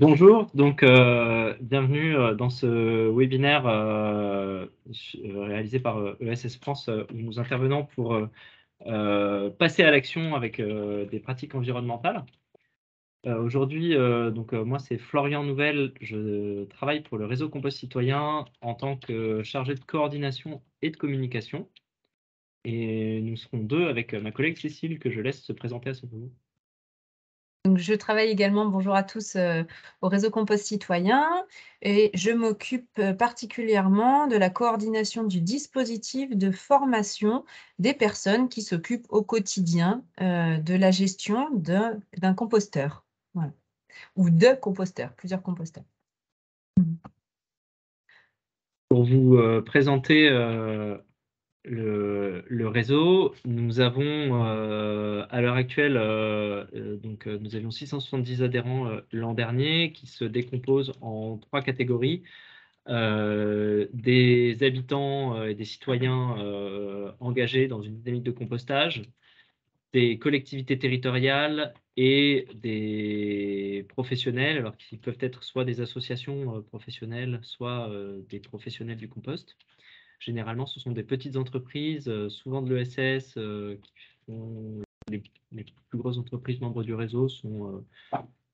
Bonjour, bienvenue dans ce webinaire réalisé par ESS France où nous intervenons pour passer à l'action avec des pratiques environnementales. Aujourd'hui, moi c'est Florian Nouvel, je travaille pour le réseau Compost Citoyen en tant que chargé de coordination et de communication. Et nous serons deux avec ma collègue Cécile que je laisse se présenter à son tour. Donc, je travaille également, bonjour à tous, au réseau Compost Citoyen et je m'occupe particulièrement de la coordination du dispositif de formation des personnes qui s'occupent au quotidien de la gestion d'un composteur. Voilà. Ou de composteurs, plusieurs composteurs. Pour vous présenter le réseau, nous avons à l'heure actuelle, nous avions 670 adhérents l'an dernier qui se décomposent en 3 catégories. Des habitants et des citoyens engagés dans une dynamique de compostage, des collectivités territoriales et des professionnels, alors qui peuvent être soit des associations professionnelles, soit des professionnels du compost. Généralement, ce sont des petites entreprises, souvent de l'ESS, qui font les plus grosses entreprises membres du réseau sont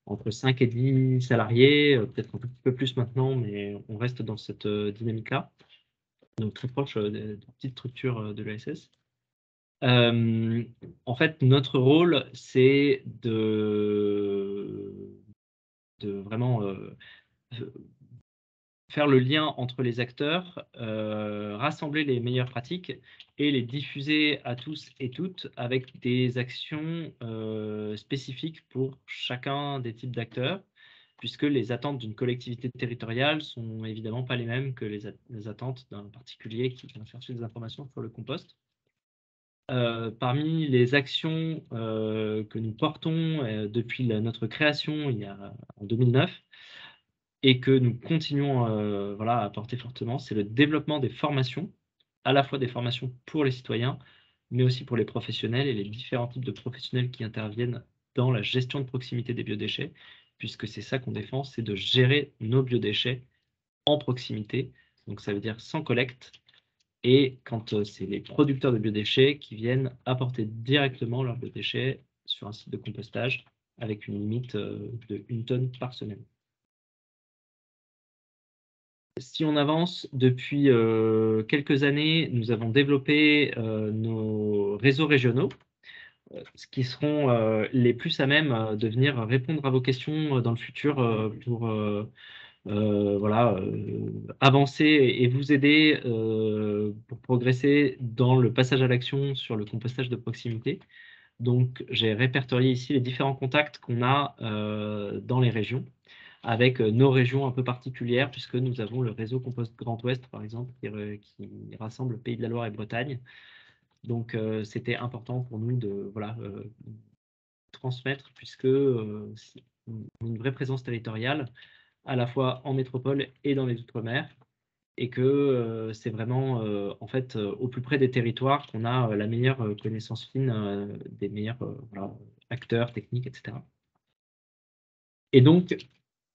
entre 5 et 10 salariés, peut-être un tout petit peu plus maintenant, mais on reste dans cette dynamique-là, donc très proche des petites structures de l'ESS. En fait, notre rôle, c'est de vraiment faire le lien entre les acteurs, rassembler les meilleures pratiques et les diffuser à tous et toutes avec des actions spécifiques pour chacun des types d'acteurs, puisque les attentes d'une collectivité territoriale sont évidemment pas les mêmes que les attentes d'un particulier qui vient chercher des informations sur le compost. Parmi les actions que nous portons depuis notre création en 2009, et que nous continuons à porter fortement, c'est le développement des formations, à la fois des formations pour les citoyens, mais aussi pour les professionnels et les différents types de professionnels qui interviennent dans la gestion de proximité des biodéchets, puisque c'est ça qu'on défend, c'est de gérer nos biodéchets en proximité, donc ça veut dire sans collecte, et quand c'est les producteurs de biodéchets qui viennent apporter directement leurs biodéchets sur un site de compostage avec une limite de 1 tonne par semaine. Si on avance, depuis quelques années, nous avons développé nos réseaux régionaux, ce qui seront les plus à même de venir répondre à vos questions dans le futur pour avancer et vous aider pour progresser dans le passage à l'action sur le compostage de proximité. Donc, j'ai répertorié ici les différents contacts qu'on a dans les régions, avec nos régions un peu particulières, puisque nous avons le réseau Compost Grand Ouest, par exemple, qui rassemble Pays de la Loire et Bretagne. Donc, c'était important pour nous de transmettre, puisque c'est une vraie présence territoriale, à la fois en métropole et dans les Outre-mer, et que c'est vraiment en fait au plus près des territoires qu'on a la meilleure connaissance fine des meilleurs acteurs techniques, etc. Et donc,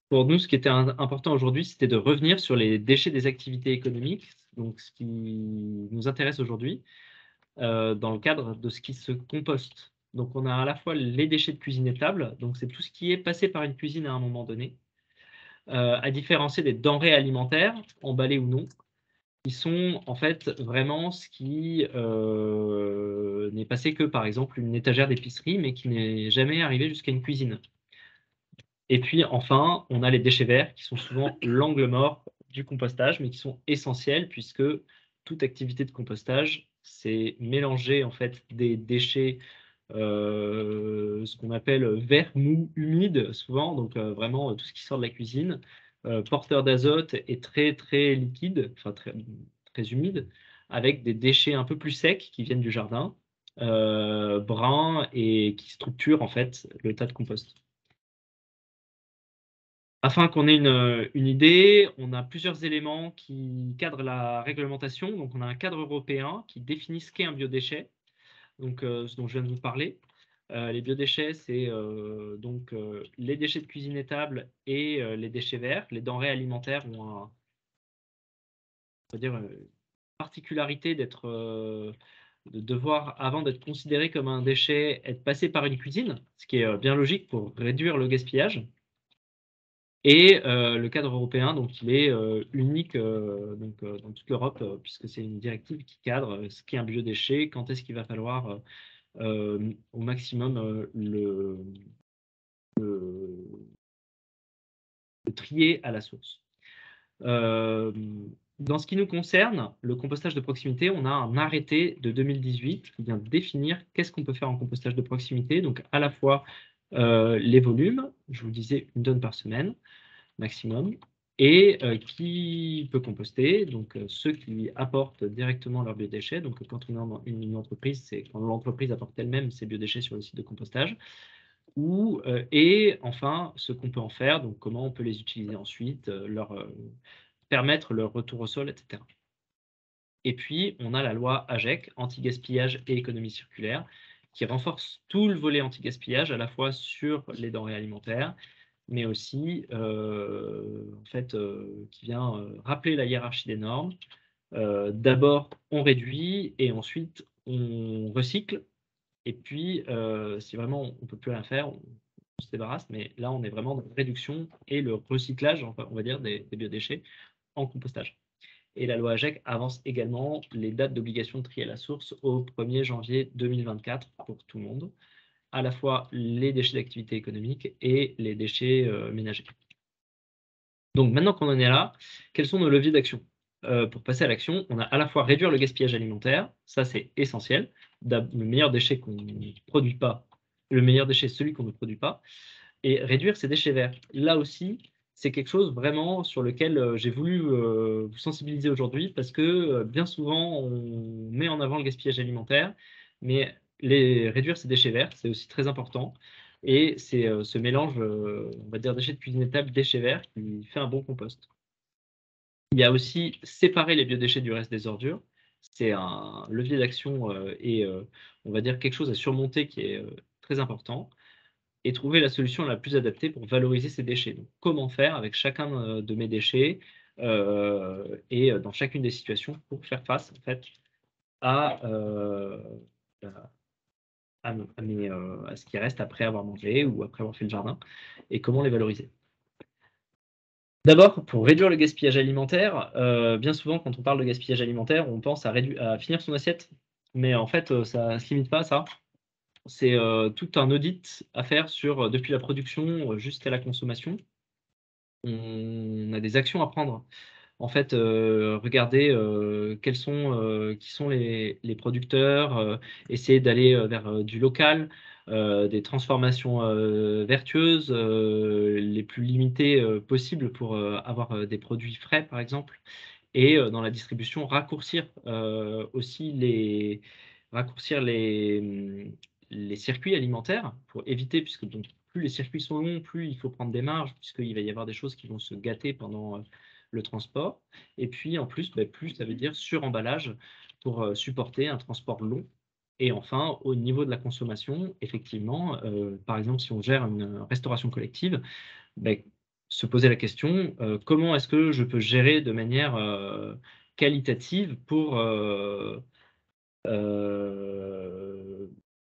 pour nous, ce qui était important aujourd'hui, c'était de revenir sur les déchets des activités économiques, donc ce qui nous intéresse aujourd'hui, dans le cadre de ce qui se composte. Donc, on a à la fois les déchets de cuisine étable, donc c'est tout ce qui est passé par une cuisine à un moment donné, à différencier des denrées alimentaires, emballées ou non, qui sont en fait vraiment ce qui n'est passé que, par exemple, une étagère d'épicerie, mais qui n'est jamais arrivé jusqu'à une cuisine. Et puis enfin, on a les déchets verts qui sont souvent l'angle mort du compostage, mais qui sont essentiels puisque toute activité de compostage, c'est mélanger en fait des déchets, ce qu'on appelle verts, mous, humides souvent, donc vraiment tout ce qui sort de la cuisine, porteur d'azote et très très liquide, enfin très, très humide, avec des déchets un peu plus secs qui viennent du jardin, bruns et qui structurent en fait le tas de compost. Afin qu'on ait une idée, on a plusieurs éléments qui cadrent la réglementation. Donc, on a un cadre européen qui définit ce qu'est un biodéchet, donc ce dont je viens de vous parler. Les biodéchets, c'est donc les déchets de cuisine étable et les déchets verts. Les denrées alimentaires ont on va dire, une particularité d'être, de devoir, avant d'être considéré comme un déchet, être passé par une cuisine, ce qui est bien logique pour réduire le gaspillage. Et le cadre européen, donc il est unique dans toute l'Europe, puisque c'est une directive qui cadre ce qu'est un biodéchet, quand est-ce qu'il va falloir au maximum le trier à la source. Dans ce qui nous concerne, le compostage de proximité, on a un arrêté de 2018 qui vient définir qu'est-ce qu'on peut faire en compostage de proximité, donc à la fois les volumes, je vous disais 1 tonne par semaine maximum, et qui peut composter, donc ceux qui apportent directement leurs biodéchets. Donc quand on est une entreprise, c'est quand l'entreprise apporte elle-même ses biodéchets sur le site de compostage, et enfin ce qu'on peut en faire, donc comment on peut les utiliser ensuite, permettre leur retour au sol, etc. Et puis on a la loi AGEC, anti-gaspillage et économie circulaire, qui renforce tout le volet anti-gaspillage, à la fois sur les denrées alimentaires, mais aussi en fait, qui vient rappeler la hiérarchie des normes. D'abord, on réduit et ensuite on recycle. Et puis, si vraiment on ne peut plus rien faire, on se débarrasse. Mais là, on est vraiment dans la réduction et le recyclage, enfin, on va dire, des biodéchets en compostage. Et la loi AGEC avance également les dates d'obligation de tri à la source au 1er janvier 2024 pour tout le monde, à la fois les déchets d'activité économique et les déchets ménagers. Donc maintenant qu'on en est là, quels sont nos leviers d'action? Pour passer à l'action, on a à la fois réduire le gaspillage alimentaire, ça c'est essentiel. Le meilleur déchet qu'on ne produit pas, le meilleur déchet c'est celui qu'on ne produit pas, et réduire ses déchets verts. Là aussi, c'est quelque chose vraiment sur lequel j'ai voulu vous sensibiliser aujourd'hui, parce que bien souvent on met en avant le gaspillage alimentaire, mais réduire ses déchets verts, c'est aussi très important. Et c'est ce mélange, on va dire, déchets de cuisine étable, déchets verts, qui fait un bon compost. Il y a aussi séparer les biodéchets du reste des ordures. C'est un levier d'action et on va dire quelque chose à surmonter qui est très important. Et trouver la solution la plus adaptée pour valoriser ces déchets. Donc, comment faire avec chacun de mes déchets et dans chacune des situations pour faire face en fait à, à ce qui reste après avoir mangé ou après avoir fait le jardin, et comment les valoriser. D'abord, pour réduire le gaspillage alimentaire, bien souvent quand on parle de gaspillage alimentaire, on pense à finir son assiette, mais en fait ça ne se limite pas à ça. C'est tout un audit à faire sur depuis la production jusqu'à la consommation. On a des actions à prendre. En fait, regarder qui sont les producteurs, essayer d'aller vers du local, des transformations vertueuses, les plus limitées possibles pour avoir des produits frais, par exemple. Et dans la distribution, aussi les circuits alimentaires pour éviter, puisque donc, plus les circuits sont longs, plus il faut prendre des marges, puisqu'il va y avoir des choses qui vont se gâter pendant le transport. Et puis en plus, plus ça veut dire suremballage pour supporter un transport long. Et enfin, au niveau de la consommation, effectivement, par exemple, si on gère une restauration collective, se poser la question, comment est-ce que je peux gérer de manière qualitative pour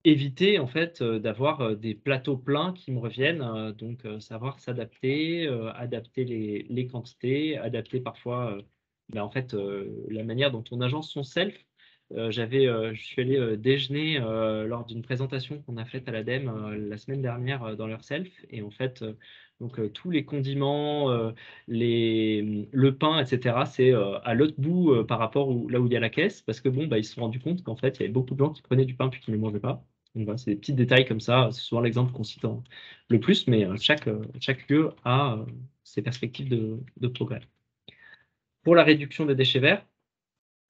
éviter en fait d'avoir des plateaux pleins qui me reviennent, donc savoir s'adapter, adapter les quantités, adapter parfois en fait la manière dont on agence son self. Je suis allé déjeuner lors d'une présentation qu'on a faite à l'ADEME la semaine dernière dans leur self, et en fait donc tous les condiments, le pain, etc., c'est à l'autre bout par rapport là où il y a la caisse, parce que bon, ils se sont rendus compte qu'en fait, il y avait beaucoup de gens qui prenaient du pain puis qui ne le mangeaient pas. Donc voilà, c'est des petits détails comme ça, c'est souvent l'exemple qu'on cite le plus, mais chaque lieu a ses perspectives de progrès. Pour la réduction des déchets verts,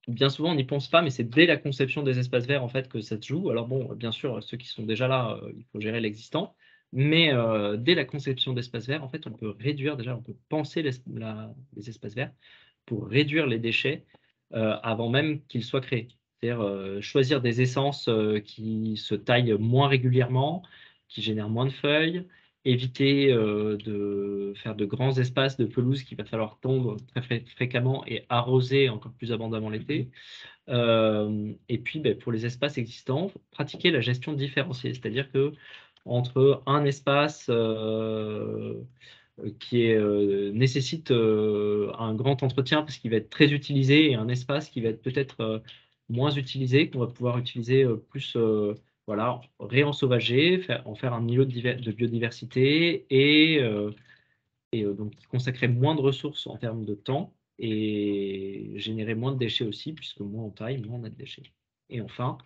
bien souvent on n'y pense pas, mais c'est dès la conception des espaces verts en fait que ça se joue. Alors bon, bien sûr, ceux qui sont déjà là, il faut gérer l'existant, mais dès la conception d'espaces verts, en fait, on peut réduire déjà, on peut penser les espaces verts pour réduire les déchets avant même qu'ils soient créés. c'est-à-dire choisir des essences qui se taillent moins régulièrement, qui génèrent moins de feuilles, éviter de faire de grands espaces de pelouse qu'il va falloir tondre très fréquemment et arroser encore plus abondamment l'été. Et puis, pour les espaces existants, pratiquer la gestion différenciée, c'est-à-dire que entre un espace qui nécessite un grand entretien parce qu'il va être très utilisé et un espace qui va être peut-être moins utilisé, qu'on va pouvoir utiliser plus, voilà, réensauvager, en faire un îlot de biodiversité et donc consacrer moins de ressources en termes de temps et générer moins de déchets aussi, puisque moins on taille, moins on a de déchets. Et enfin,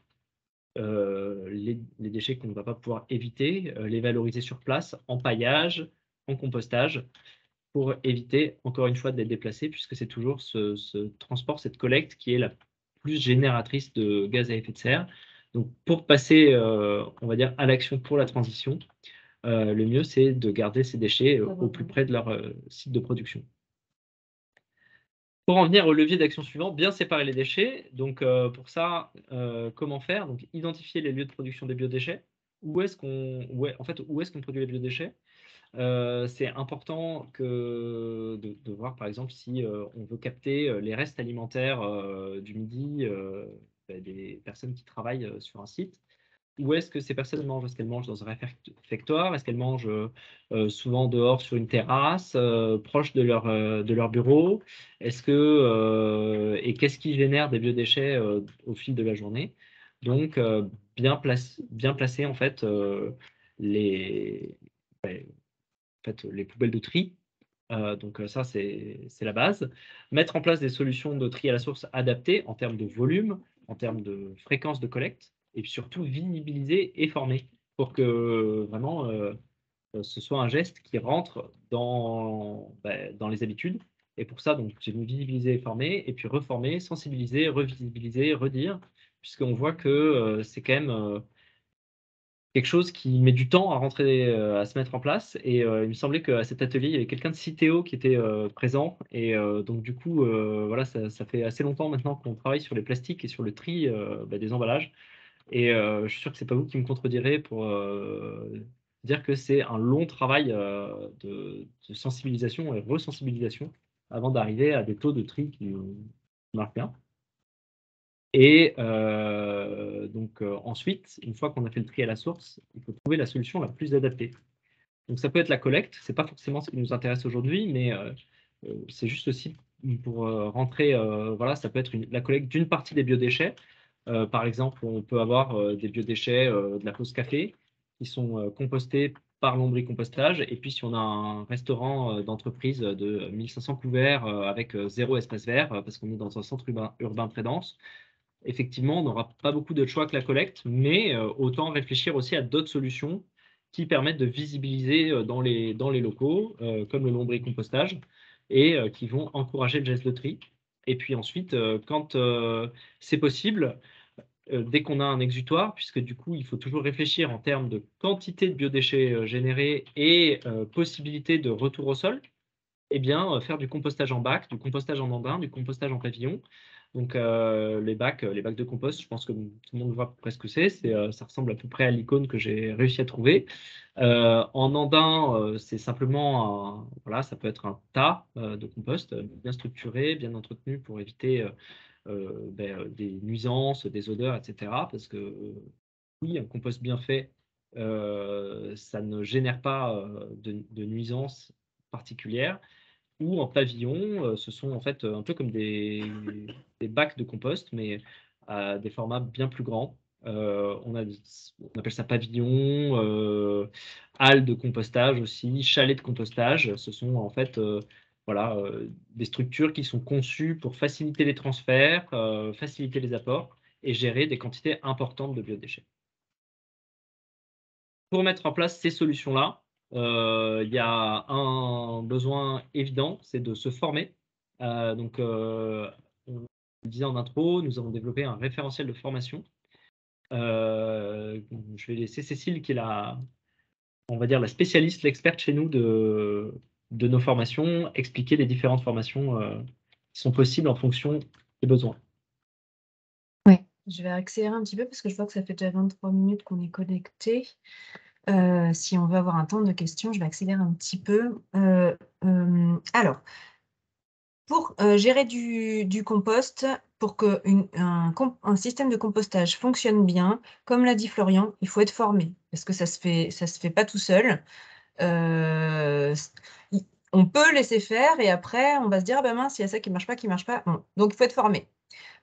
les déchets qu'on ne va pas pouvoir éviter, les valoriser sur place, en paillage, en compostage, pour éviter, encore une fois, d'être déplacé, puisque c'est toujours ce transport, cette collecte qui est la plus génératrice de gaz à effet de serre. Donc, pour passer, on va dire, à l'action pour la transition, le mieux, c'est de garder ces déchets au plus près de leur site de production. Pour en venir au levier d'action suivant, bien séparer les déchets. Donc, pour ça, comment faire? Donc, identifier les lieux de production des biodéchets. Où est-ce qu'on produit les biodéchets? C'est important de voir, par exemple, si on veut capter les restes alimentaires du midi des personnes qui travaillent sur un site. Où est-ce que ces personnes mangent? Est-ce qu'elles mangent dans un réfectoire? Est-ce qu'elles mangent souvent dehors sur une terrasse, proche de leur bureau? Est-ce que, et qu'est-ce qui génère des biodéchets au fil de la journée? Donc, bien placer en fait, les, les poubelles de tri. Donc ça, c'est la base. Mettre en place des solutions de tri à la source adaptées en termes de volume, en termes de fréquence de collecte, et puis surtout visibiliser et former pour que vraiment ce soit un geste qui rentre dans les habitudes. Et pour ça, donc, j'ai mis visibiliser et former, et puis reformer, sensibiliser, revisibiliser, redire, puisqu'on voit que c'est quand même quelque chose qui met du temps à rentrer, à se mettre en place. Et il me semblait qu'à cet atelier, il y avait quelqu'un de Citeo qui était présent. Et donc du coup, voilà, ça fait assez longtemps maintenant qu'on travaille sur les plastiques et sur le tri des emballages. Et je suis sûr que c'est pas vous qui me contredirez pour dire que c'est un long travail de sensibilisation et resensibilisation avant d'arriver à des taux de tri qui marquent bien. Et donc ensuite, une fois qu'on a fait le tri à la source, il faut trouver la solution la plus adaptée. Donc ça peut être la collecte, c'est pas forcément ce qui nous intéresse aujourd'hui, mais c'est juste aussi pour rentrer, voilà, ça peut être la collecte d'une partie des biodéchets. Par exemple, on peut avoir des biodéchets de la pause café qui sont compostés par lombricompostage. Et puis, si on a un restaurant d'entreprise de 1500 couverts avec zéro espace vert, parce qu'on est dans un centre urbain très dense, effectivement, on n'aura pas beaucoup de choix que la collecte, mais autant réfléchir aussi à d'autres solutions qui permettent de visibiliser dans les locaux, comme le lombricompostage, et qui vont encourager le geste de tri. Et puis ensuite, quand c'est possible, dès qu'on a un exutoire, puisque du coup, il faut toujours réfléchir en termes de quantité de biodéchets générés et possibilité de retour au sol, eh bien, faire du compostage en bac, du compostage en andin, du compostage en pavillon. Donc, les bacs de compost, je pense que tout le monde voit presque ce que c'est. Ça ressemble à peu près à l'icône que j'ai réussi à trouver. En andin, c'est simplement, voilà, ça peut être un tas de compost bien structuré, bien entretenu pour éviter des nuisances, des odeurs, etc. Parce que oui, un compost bien fait, ça ne génère pas de nuisances particulières. Ou en pavillon, ce sont en fait un peu comme des bacs de compost, mais à des formats bien plus grands. On appelle ça pavillon, halle de compostage aussi, chalet de compostage. Ce sont en fait voilà, des structures qui sont conçues pour faciliter les transferts, faciliter les apports et gérer des quantités importantes de biodéchets. Pour mettre en place ces solutions-là, il y a un besoin évident, c'est de se former. Donc, on le disait en intro, nous avons développé un référentiel de formation. Je vais laisser Cécile, qui est on va dire, la spécialiste, l'experte chez nous de nos formations, expliquer les différentes formations qui sont possibles en fonction des besoins. Oui, Je vais accélérer un petit peu parce que je vois que ça fait déjà 23 minutes qu'on est connecté. Si on veut avoir un temps de questions, je vais accélérer un petit peu. Alors, pour gérer du compost, pour qu'un système de compostage fonctionne bien, comme l'a dit Florian, il faut être formé parce que ça se fait pas tout seul. On peut laisser faire et après on va se dire: «Ah bah mince, il y a ça qui marche pas, qui marche pas». Bon, donc il faut être formé.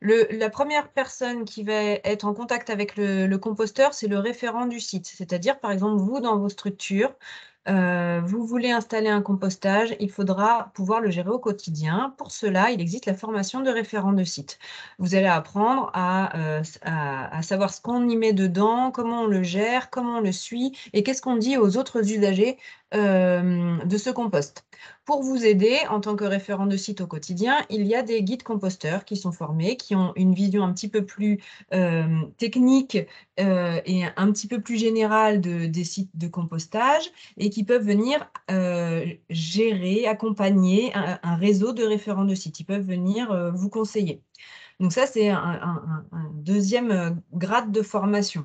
La première personne qui va être en contact avec le composteur, c'est le référent du site. C'est-à-dire, par exemple, vous, dans vos structures, vous voulez installer un compostage, il faudra pouvoir le gérer au quotidien. Pour cela, il existe la formation de référent de site. Vous allez apprendre à savoir ce qu'on y met dedans, comment on le gère, comment on le suit et qu'est-ce qu'on dit aux autres usagers, de ce compost. Pour vous aider, en tant que référent de site au quotidien, il y a des guides composteurs qui sont formés, qui ont une vision un petit peu plus technique et un petit peu plus générale des sites de compostage et qui peuvent venir gérer, accompagner un réseau de référents de sites. Ils peuvent venir vous conseiller. Donc ça, c'est un deuxième grade de formation.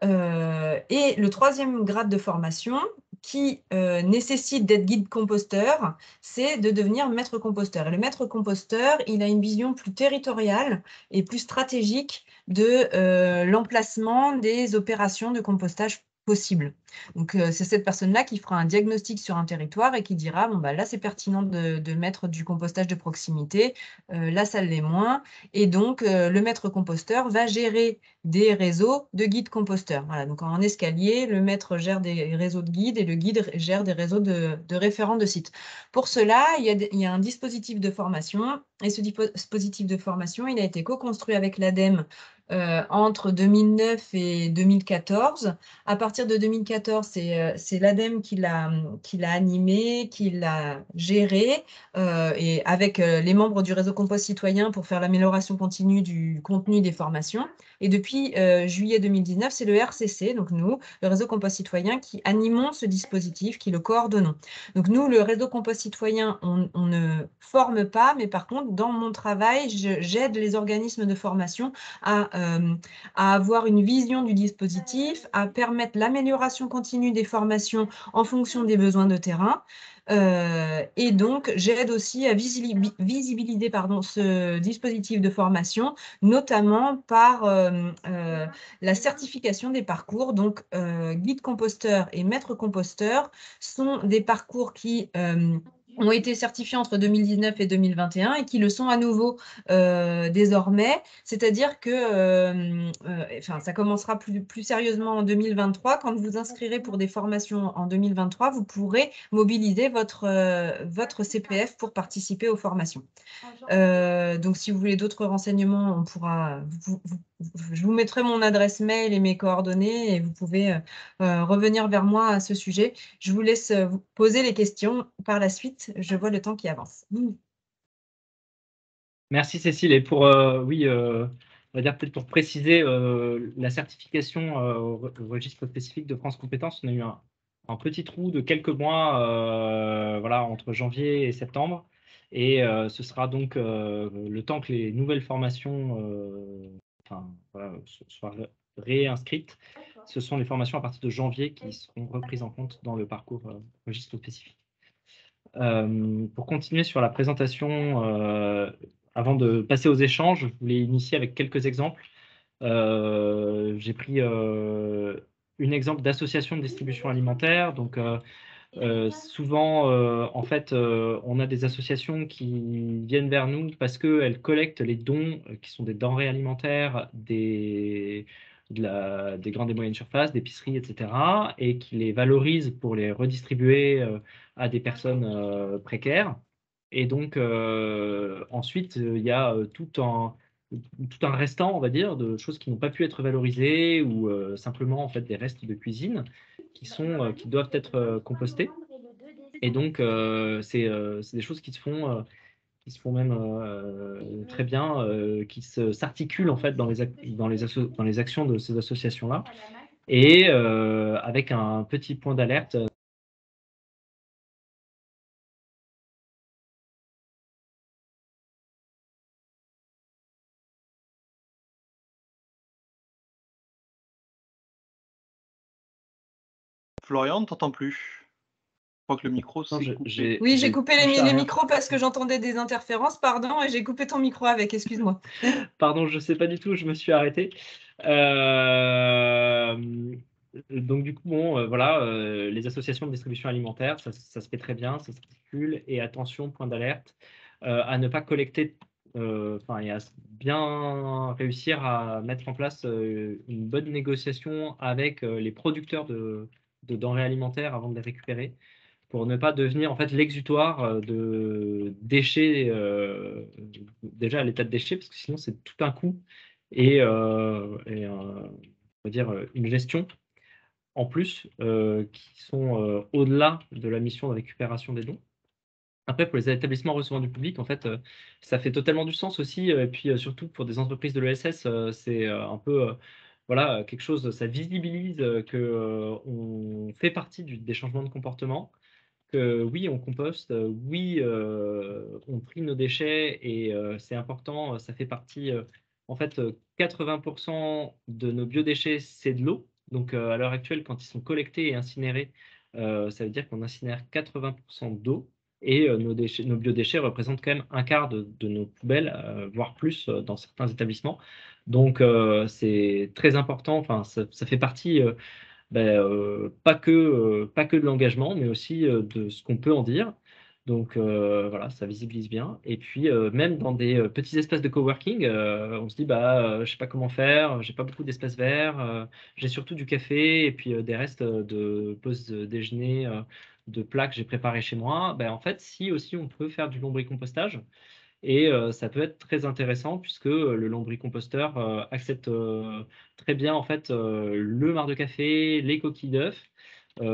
Et le troisième grade de formation qui nécessite d'être guide composteur, c'est de devenir maître composteur. Et le maître composteur, il a une vision plus territoriale et plus stratégique de l'emplacement des opérations de compostage possibles. Donc, c'est cette personne-là qui fera un diagnostic sur un territoire et qui dira, bon, bah, là, c'est pertinent de mettre du compostage de proximité, là, ça l'est moins. Et donc, le maître composteur va gérer des réseaux de guides composteurs. Voilà, donc en escalier, le maître gère des réseaux de guides et le guide gère des réseaux de référents de sites. Pour cela, il y a un dispositif de formation et ce dispositif de formation, il a été co-construit avec l'ADEME entre 2009 et 2014. À partir de 2014, c'est l'ADEME qui l'a animé, qui l'a géré, et avec les membres du réseau Compost Citoyen pour faire l'amélioration continue du contenu des formations. Et depuis juillet 2019, c'est le RCC, donc nous, le réseau Compost Citoyen, qui animons ce dispositif, qui le coordonnons. Donc nous, le réseau Compost Citoyen, on ne forme pas, mais par contre, dans mon travail, j'aide les organismes de formation à avoir une vision du dispositif, à permettre l'amélioration continue des formations en fonction des besoins de terrain. Et donc, j'aide aussi à visibiliser ce dispositif de formation, notamment par la certification des parcours. Donc, guide composteur et maître composteur sont des parcours qui ont été certifiés entre 2019 et 2021 et qui le sont à nouveau désormais. C'est-à-dire que ça commencera plus sérieusement en 2023. Quand vous inscrirez pour des formations en 2023, vous pourrez mobiliser votre CPF pour participer aux formations. Donc, si vous voulez d'autres renseignements, je vous mettrai mon adresse mail et mes coordonnées et vous pouvez revenir vers moi à ce sujet. Je vous laisse vous poser les questions par la suite. Je vois le temps qui avance. Merci Cécile. Et pour, oui, on va dire peut-être pour préciser la certification au registre spécifique de France Compétences, on a eu un petit trou de quelques mois voilà, entre janvier et septembre. Et ce sera donc le temps que les nouvelles formations voilà, soient réinscrites. Ce sont les formations à partir de janvier qui seront reprises en compte dans le parcours registre spécifique. Pour continuer sur la présentation, avant de passer aux échanges, je voulais initier avec quelques exemples. J'ai pris un exemple d'association de distribution alimentaire. Donc, souvent, en fait, on a des associations qui viennent vers nous parce qu'elles collectent les dons qui sont des denrées alimentaires, des grandes et moyennes surfaces, d'épiceries, etc., et qui les valorisent pour les redistribuer à des personnes précaires. Et donc, ensuite, il y a tout un restant, on va dire, de choses qui n'ont pas pu être valorisées ou simplement en fait des restes de cuisine qui doivent être compostés. Et donc, c'est des choses qui se font même très bien, qui s'articulent en fait dans les actions de ces associations-là. Et avec un petit point d'alerte Florian, on ne t'entend plus. Je crois que le micro Non, s'est coupé. Oui, j'ai coupé touché à les rien. micros parce que j'entendais des interférences, pardon, et j'ai coupé ton micro avec, excuse-moi. Pardon, je ne sais pas du tout, je me suis arrêté. Donc du coup, bon, voilà, les associations de distribution alimentaire, ça se fait très bien, ça s'articule. Et attention, point d'alerte, à ne pas collecter, et à bien réussir à mettre en place une bonne négociation avec les producteurs de denrées alimentaires avant de les récupérer, pour ne pas devenir en fait l'exutoire de déchets, déjà à l'état de déchets, parce que sinon c'est tout un coût et on va dire une gestion en plus qui sont au-delà de la mission de récupération des dons. Après, pour les établissements recevant du public, en fait, ça fait totalement du sens aussi. Et puis surtout pour des entreprises de l'ESS, c'est un peu voilà, quelque chose, ça visibilise qu'on fait partie des changements de comportement, que oui, on composte, oui, on trie nos déchets et c'est important, ça fait partie, en fait, 80% de nos biodéchets, c'est de l'eau. Donc, à l'heure actuelle, quand ils sont collectés et incinérés, ça veut dire qu'on incinère 80% d'eau et nos biodéchets représentent quand même un quart de nos poubelles, voire plus, dans certains établissements. Donc, c'est très important, enfin, ça fait partie, pas que de l'engagement, mais aussi de ce qu'on peut en dire. Donc voilà, ça visibilise bien. Et puis même dans des petits espaces de coworking, on se dit je sais pas comment faire, j'ai pas beaucoup d'espaces verts, j'ai surtout du café et puis des restes de pause déjeuner, de plats que j'ai préparés chez moi. En fait, si aussi on peut faire du lombricompostage. Et ça peut être très intéressant puisque le lombricomposteur accepte très bien en fait le marc de café, les coquilles d'œufs,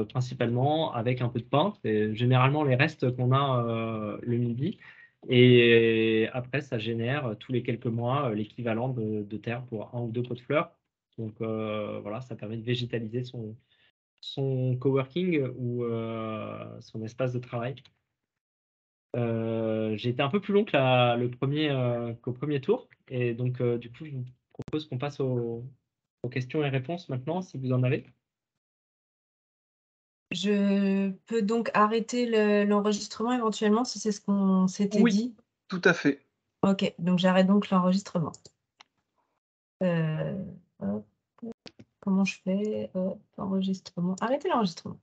principalement avec un peu de pain. C'est généralement les restes qu'on a le midi. Et après, ça génère tous les quelques mois l'équivalent de terre pour 1 ou 2 pots de fleurs. Donc voilà, ça permet de végétaliser son coworking ou son espace de travail. J'ai été un peu plus long que qu'au premier tour. Et donc, du coup, je vous propose qu'on passe aux questions et réponses maintenant, si vous en avez. Je peux donc arrêter l'enregistrement éventuellement si c'est ce qu'on s'était Oui. dit. Tout à fait. Ok, donc j'arrête donc l'enregistrement. Hop, comment je fais? Hop, enregistrement. Arrêtez l'enregistrement.